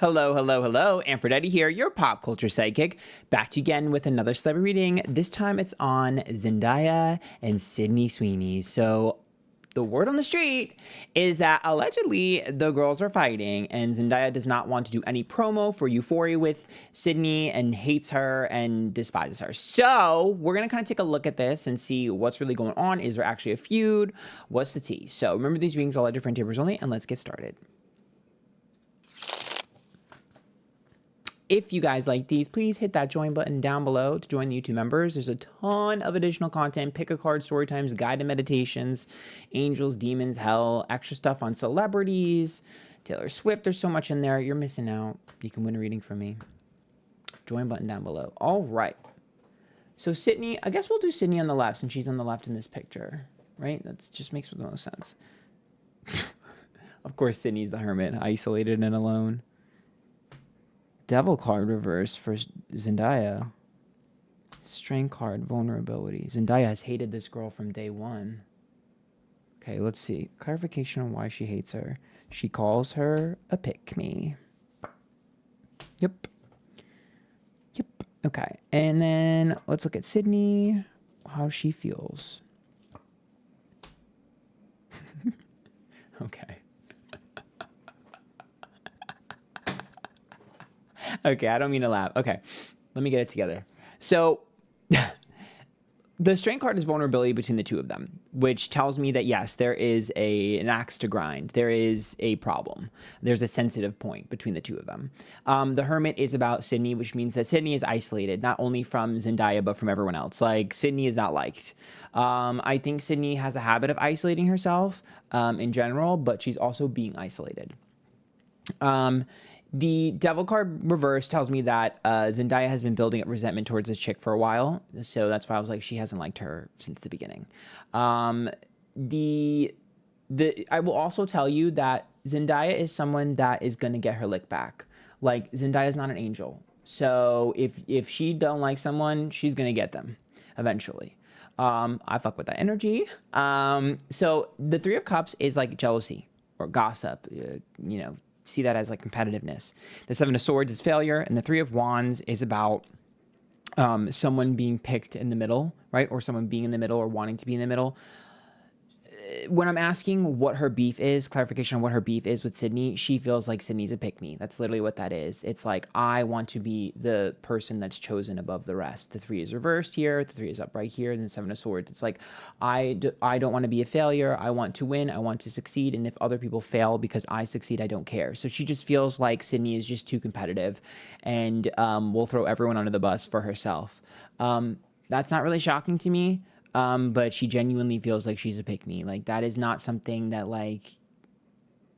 Hello, hello, hello. Antphrodite here, your pop culture sidekick, back to you again with another celebrity reading. This time it's on Zendaya and Sydney Sweeney. So the word on the street is that allegedly the girls are fighting and Zendaya does not want to do any promo for Euphoria with Sydney and hates her and despises her. So we're going to kind of take a look at this and see what's really going on. Is there actually a feud? What's the tea? So remember, these readings all at different tables only, and let's get started. If you guys like these, please hit that join button down below to join the YouTube members. There's a ton of additional content, pick a card, story times, guided meditations, angels, demons, hell, extra stuff on celebrities, Taylor Swift. There's so much in there. You're missing out. You can win a reading from me. Join button down below. All right. So Sydney, I guess we'll do Sydney on the left since she's on the left in this picture, right? That just makes the most sense. Of course, Sydney's the hermit, isolated and alone. Devil card reverse for Zendaya. Strength card, vulnerability. Zendaya has hated this girl from day one. Okay, let's see. Clarification on why she hates her. She calls her a pick-me. Yep. Yep. Okay, and then let's look at Sydney. How she feels. Okay. Okay, I don't mean to laugh. Okay, let me get it together. So the strength card is vulnerability between the two of them, which tells me that, yes, there is an axe to grind. There is a problem. There's a sensitive point between the two of them. The hermit is about Sydney, which means that Sydney is isolated, not only from Zendaya, but from everyone else. Like, Sydney is not liked. I think Sydney has a habit of isolating herself in general, but she's also being isolated. The devil card reverse tells me that Zendaya has been building up resentment towards this chick for a while. So that's why I was like, she hasn't liked her since the beginning. I will also tell you that Zendaya is someone that is going to get her lick back. Like, Zendaya is not an angel. So if she don't like someone, she's going to get them eventually. I fuck with that energy. So the Three of Cups is like jealousy or gossip, see that as like competitiveness. The Seven of Swords is failure, and the Three of Wands is about someone being picked in the middle, right? Or someone being in the middle or wanting to be in the middle. When I'm asking what her beef is, clarification on what her beef is with Sydney, she feels like Sydney's a pick-me. That's literally what that is. It's like, I want to be the person that's chosen above the rest. The 3 is reversed here. The 3 is upright here. And the 7 of Swords. It's like, I don't want to be a failure. I want to win. I want to succeed. And if other people fail because I succeed, I don't care. So she just feels like Sydney is just too competitive and will throw everyone under the bus for herself. That's not really shocking to me. But she genuinely feels like she's a pick-me. Like, that is not something that, like,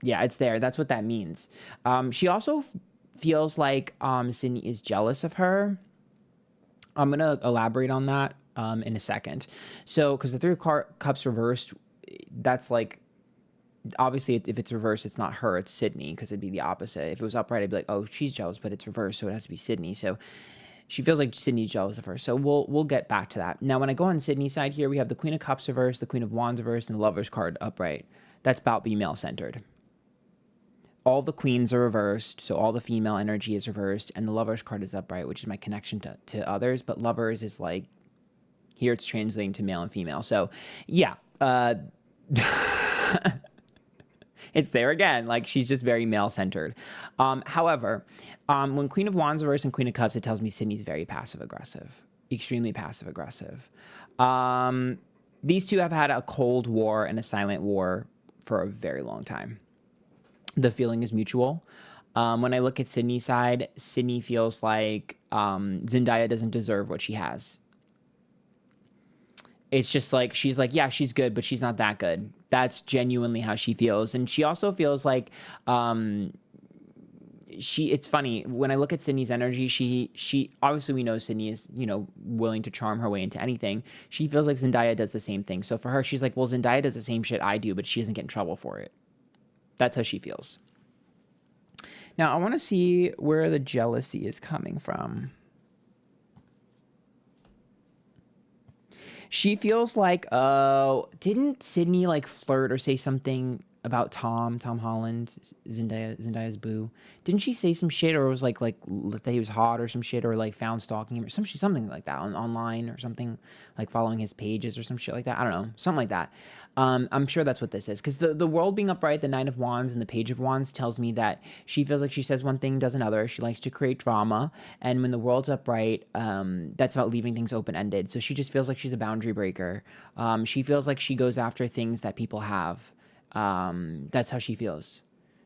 yeah, it's there. That's what that means. She also feels like Sydney is jealous of her. I'm going to elaborate on that in a second. So, because the Three of Cups reversed, that's like, obviously, if it's reversed, it's not her, it's Sydney, because it'd be the opposite. If it was upright, I'd be like, oh, she's jealous, but it's reversed, so it has to be Sydney. So she feels like Sydney's jealous of her. So we'll get back to that. Now, when I go on Sydney's side here, we have the Queen of Cups reversed, the Queen of Wands reversed, and the Lover's card upright. That's about being male-centered. All the queens are reversed, so all the female energy is reversed, and the Lover's card is upright, which is my connection to others. But Lovers is like, here it's translating to male and female. So, yeah. It's there again. Like, she's just very male-centered. However, when Queen of Wands reversed and Queen of Cups, it tells me Sydney's very passive-aggressive. Extremely passive-aggressive. These two have had a cold war and a silent war for a very long time. The feeling is mutual. When I look at Sydney's side, Sydney feels like Zendaya doesn't deserve what she has. It's just like, she's like, yeah, she's good, but she's not that good. That's genuinely how she feels. And she also feels like, it's funny, when I look at Sydney's energy, she obviously, we know Sydney is, willing to charm her way into anything. She feels like Zendaya does the same thing. So for her, she's like, well, Zendaya does the same shit I do, but she doesn't get in trouble for it. That's how she feels. Now, I want to see where the jealousy is coming from. She feels like, didn't Sydney like flirt or say something Tom Holland, Zendaya's boo. Didn't she say some shit, or it was like that he was hot or some shit, or like found stalking him or something like that online or something, like following his pages or some shit like that. I don't know, something like that. I'm sure that's what this is, because the world being upright, the Nine of Wands and the Page of Wands tells me that she feels like she says one thing, does another. She likes to create drama, and when the world's upright, that's about leaving things open ended. So she just feels like she's a boundary breaker. She feels like she goes after things that people have. That's how she feels.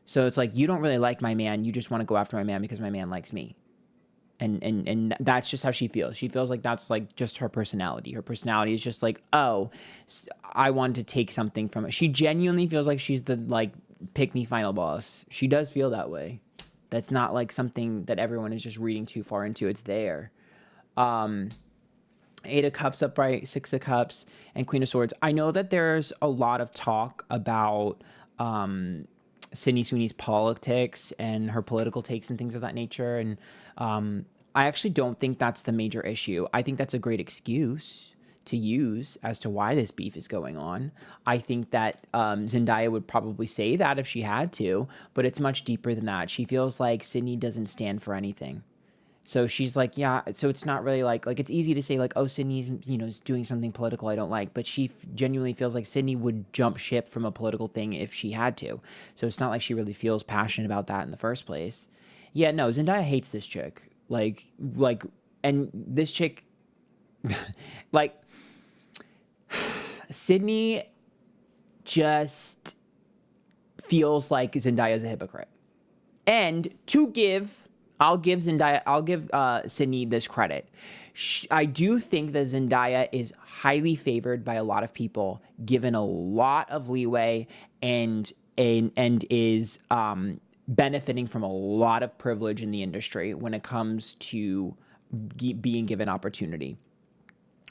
So it's like, you don't really like my man. You just want to go after my man because my man likes me. And that's just how she feels. She feels like that's like just her personality. Her personality is just like, oh, I want to take something from it. She genuinely feels like she's the like pick me final boss. She does feel that way. That's not like something that everyone is just reading too far into. It's there. Eight of Cups upright, Six of Cups, and Queen of Swords. I know that there's a lot of talk about Sydney Sweeney's politics and her political takes and things of that nature. And I actually don't think that's the major issue. I think that's a great excuse to use as to why this beef is going on. I think that Zendaya would probably say that if she had to, but it's much deeper than that. She feels like Sydney doesn't stand for anything. So she's like, yeah, so it's not really like it's easy to say like, oh, Sydney's, is doing something political I don't like, but she genuinely feels like Sydney would jump ship from a political thing if she had to. So it's not like she really feels passionate about that in the first place. Yeah, no, Zendaya hates this chick. Like, and this chick, like, Sydney just feels like Zendaya's a hypocrite. And I'll give Sydney this credit. I do think that Zendaya is highly favored by a lot of people, given a lot of leeway, and is benefiting from a lot of privilege in the industry when it comes to being given opportunity.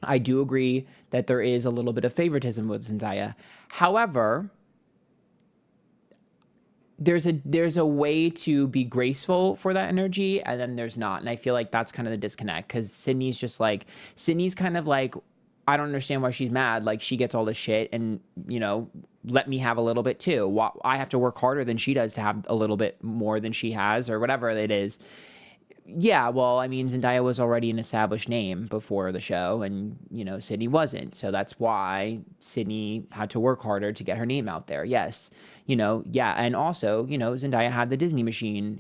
I do agree that there is a little bit of favoritism with Zendaya. However, there's a way to be graceful for that energy, and then there's not. And I feel like that's kind of the disconnect, because Sydney's kind of like, I don't understand why she's mad. Like, she gets all this shit, and, let me have a little bit too. I have to work harder than she does to have a little bit more than she has, or whatever it is. Yeah, well, I mean, Zendaya was already an established name before the show, and, Sydney wasn't. So that's why Sydney had to work harder to get her name out there. Yes, yeah. And also, Zendaya had the Disney machine,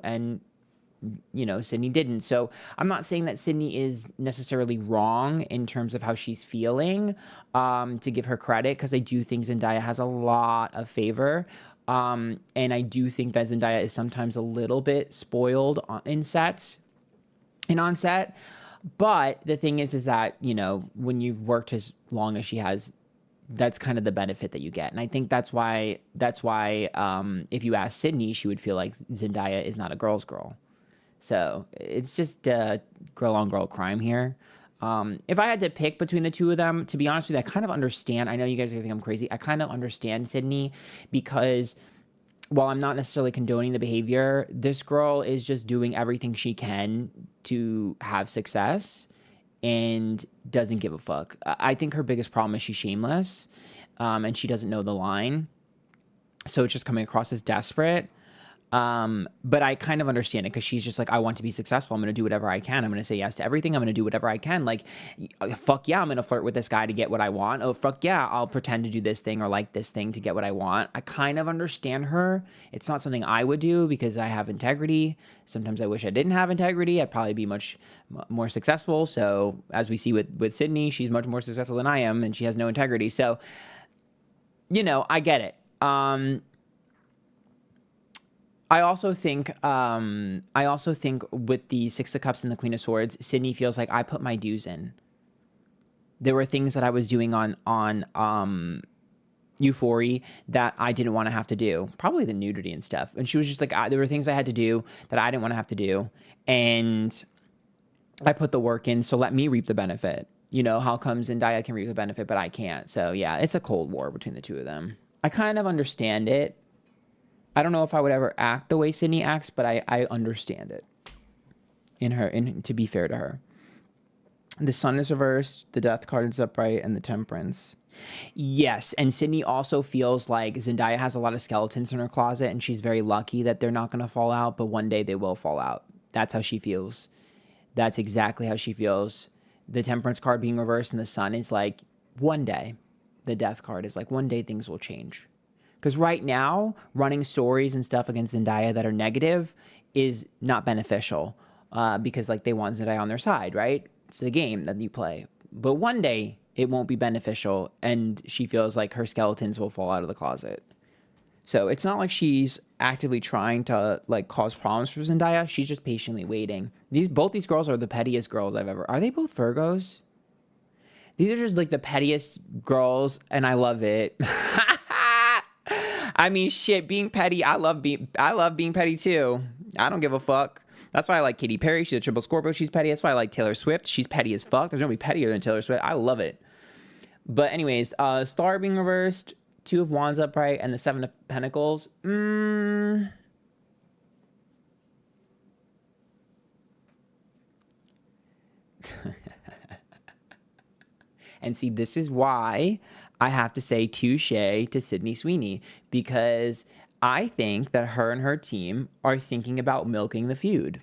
and, Sydney didn't. So I'm not saying that Sydney is necessarily wrong in terms of how she's feeling, to give her credit, because I do think Zendaya has a lot of favor. And I do think that Zendaya is sometimes a little bit spoiled in sets and on set. But the thing is that, when you've worked as long as she has, that's kind of the benefit that you get. And I think that's why if you ask Sydney, she would feel like Zendaya is not a girl's girl. So it's just girl on girl crime here. If I had to pick between the two of them, to be honest with you, I kind of understand. I know you guys are gonna think I'm crazy. I kind of understand Sydney, because while I'm not necessarily condoning the behavior, this girl is just doing everything she can to have success and doesn't give a fuck. I think her biggest problem is she's shameless, and she doesn't know the line. So it's just coming across as desperate. But I kind of understand it, because she's just like, I want to be successful. I'm going to do whatever I can. I'm going to say yes to everything. I'm going to do whatever I can. Like, fuck yeah, I'm going to flirt with this guy to get what I want. Oh, fuck yeah, I'll pretend to do this thing or like this thing to get what I want. I kind of understand her. It's not something I would do, because I have integrity. Sometimes I wish I didn't have integrity. I'd probably be much more successful. So as we see with Sydney, she's much more successful than I am, and she has no integrity. So, I get it. I also think with the Six of Cups and the Queen of Swords, Sydney feels like I put my dues in. There were things that I was doing on Euphoria that I didn't want to have to do. Probably the nudity and stuff. And she was just like, there were things I had to do that I didn't want to have to do. And I put the work in, so let me reap the benefit. How come Zendaya can reap the benefit, but I can't? So yeah, it's a cold war between the two of them. I kind of understand it. I don't know if I would ever act the way Sydney acts, but I understand it to be fair to her. The Sun is reversed, the Death card is upright, and the Temperance. Yes, and Sydney also feels like Zendaya has a lot of skeletons in her closet, and she's very lucky that they're not going to fall out, but one day they will fall out. That's how she feels. That's exactly how she feels. The Temperance card being reversed and the Sun is like, one day. The Death card is like, one day things will change. Because right now, running stories and stuff against Zendaya that are negative is not beneficial, because like they want Zendaya on their side, right? It's the game that you play. But one day it won't be beneficial, and she feels like her skeletons will fall out of the closet. So it's not like she's actively trying to like cause problems for Zendaya. She's just patiently waiting. Both these girls are the pettiest girls I've ever. Are they both Virgos? These are just like the pettiest girls, and I love it. I mean, shit, being petty. I love being petty too. I don't give a fuck. That's why I like Katy Perry. She's a triple Scorpio. She's petty. That's why I like Taylor Swift. She's petty as fuck. There's nobody pettier than Taylor Swift. I love it. But anyways, Star being reversed, Two of Wands upright, and the Seven of Pentacles. And see, this is why I have to say touche to Sydney Sweeney, because I think that her and her team are thinking about milking the feud.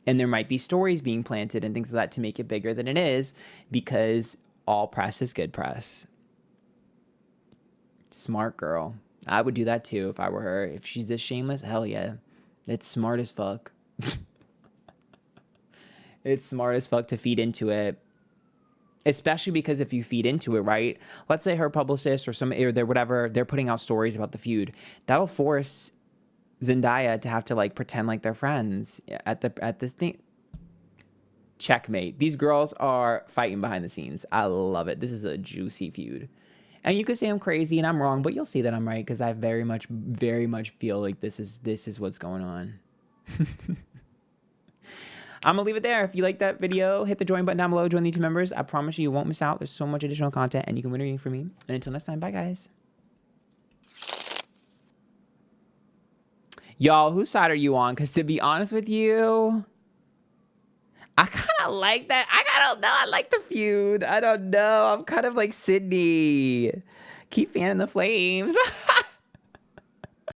And there might be stories being planted and things like that to make it bigger than it is, because all press is good press. Smart girl. I would do that too if I were her. If she's this shameless, hell yeah. It's smart as fuck. It's smart as fuck to feed into it. Especially because if you feed into it, right? Let's say her publicist or their whatever, they're putting out stories about the feud. That'll force Zendaya to have to like pretend like they're friends at this thing. Checkmate. These girls are fighting behind the scenes. I love it. This is a juicy feud. And you could say I'm crazy and I'm wrong, but you'll see that I'm right, because I very much feel like this is what's going on. I'm gonna leave it there. If you like that video, hit the join button down below, join the YouTube members. I promise you won't miss out. There's so much additional content, and you can win reading from me. And until next time, bye guys. Y'all, whose side are you on? Because to be honest with you, I kind of like that. I don't know. I like the feud. I don't know. I'm kind of like Sydney. Keep fanning the flames.